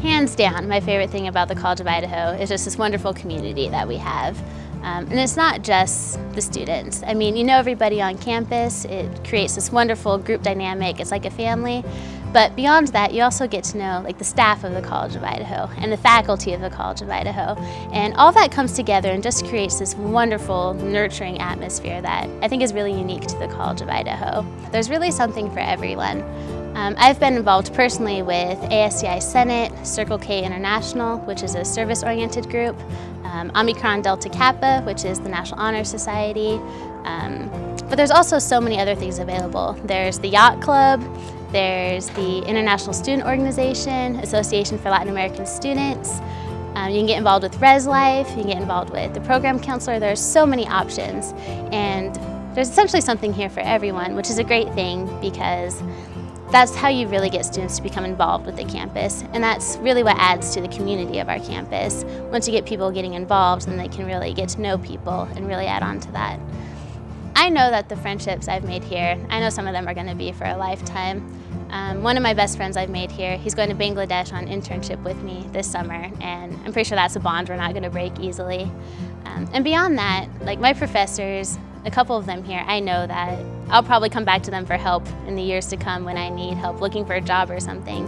Hands down, my favorite thing about the College of Idaho is just this wonderful community that we have. And it's not just the students. I mean, you know everybody on campus. It creates this wonderful group dynamic. It's like a family. But beyond that, you also get to know like the staff of the College of Idaho and the faculty of the College of Idaho. And all that comes together and just creates this wonderful, nurturing atmosphere that I think is really unique to the College of Idaho. There's really something for everyone. I've been involved personally with ASCI Senate, Circle K International, which is a service-oriented group, Omicron Delta Kappa, which is the National Honor Society. But there's also so many other things available. There's the Yacht Club, there's the International Student Organization, Association for Latin American Students. You can get involved with Res Life, you can get involved with the program counselor. There's so many options. And there's essentially something here for everyone, which is a great thing because that's how you really get students to become involved with the campus, and that's really what adds to the community of our campus. Once you get people getting involved, then they can really get to know people and really add on to that. I know that the friendships I've made here, I know some of them are going to be for a lifetime. One of my best friends I've made here, he's going to Bangladesh on internship with me this summer, and I'm pretty sure that's a bond we're not going to break easily. And beyond that, like my professors, a couple of them here, I know that I'll probably come back to them for help in the years to come when I need help looking for a job or something.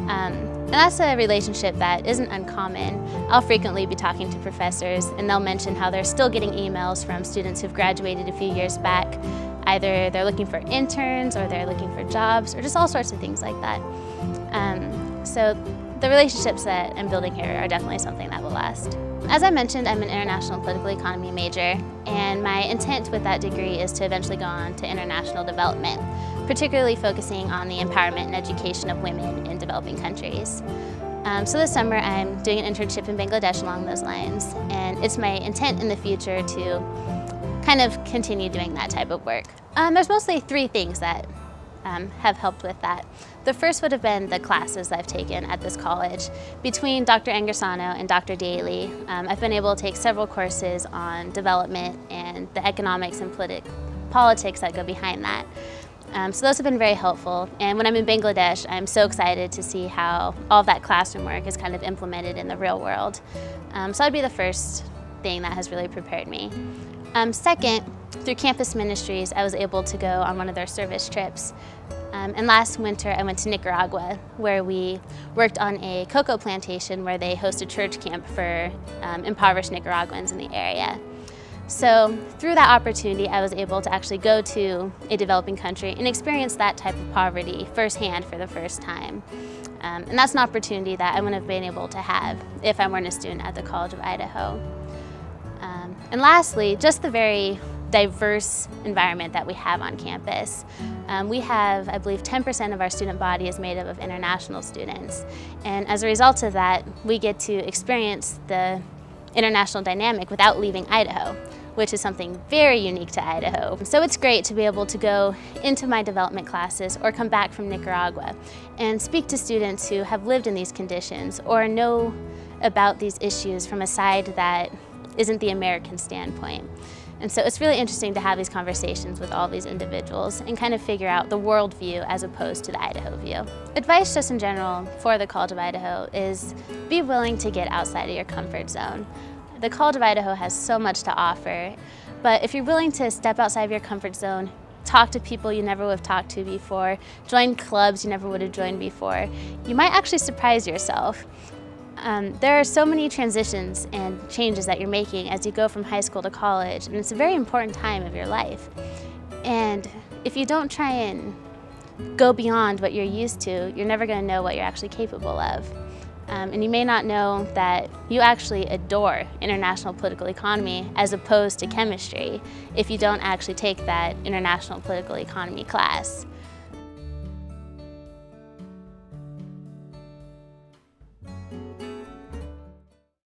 And that's a relationship that isn't uncommon. I'll frequently be talking to professors and they'll mention how they're still getting emails from students who've graduated a few years back. Either they're looking for interns or they're looking for jobs or just all sorts of things like that. So the relationships that I'm building here are definitely something that will last. As I mentioned, I'm an international political economy major, and my intent with that degree is to eventually go on to international development, particularly focusing on the empowerment and education of women in developing countries. So this summer I'm doing an internship in Bangladesh along those lines, and it's my intent in the future to kind of continue doing that type of work. There's mostly three things that have helped with that. The first would have been the classes I've taken at this college. Between Dr. Angersano and Dr. Daly, I've been able to take several courses on development and the economics and politics that go behind that. So those have been very helpful. And when I'm in Bangladesh, I'm so excited to see how all of that classroom work is kind of implemented in the real world. So that'd be the first thing that has really prepared me. Second, through campus ministries, I was able to go on one of their service trips. And last winter, I went to Nicaragua, where we worked on a cocoa plantation where they host a church camp for impoverished Nicaraguans in the area. So through that opportunity, I was able to actually go to a developing country and experience that type of poverty firsthand for the first time. And that's an opportunity that I wouldn't have been able to have if I weren't a student at the College of Idaho. And lastly, just the very diverse environment that we have on campus. We have, I believe, 10% of our student body is made up of international students. And as a result of that, we get to experience the international dynamic without leaving Idaho, which is something very unique to Idaho. So it's great to be able to go into my development classes or come back from Nicaragua and speak to students who have lived in these conditions or know about these issues from a side that isn't the American standpoint. And so it's really interesting to have these conversations with all these individuals and kind of figure out the worldview as opposed to the Idaho view. Advice just in general for the College of Idaho is be willing to get outside of your comfort zone. The College of Idaho has so much to offer, but if you're willing to step outside of your comfort zone, talk to people you never would have talked to before, join clubs you never would have joined before, you might actually surprise yourself. There are so many transitions and changes that you're making as you go from high school to college, and it's a very important time of your life. And if you don't try and go beyond what you're used to, you're never going to know what you're actually capable of. And you may not know that you actually adore international political economy as opposed to chemistry if you don't actually take that international political economy class.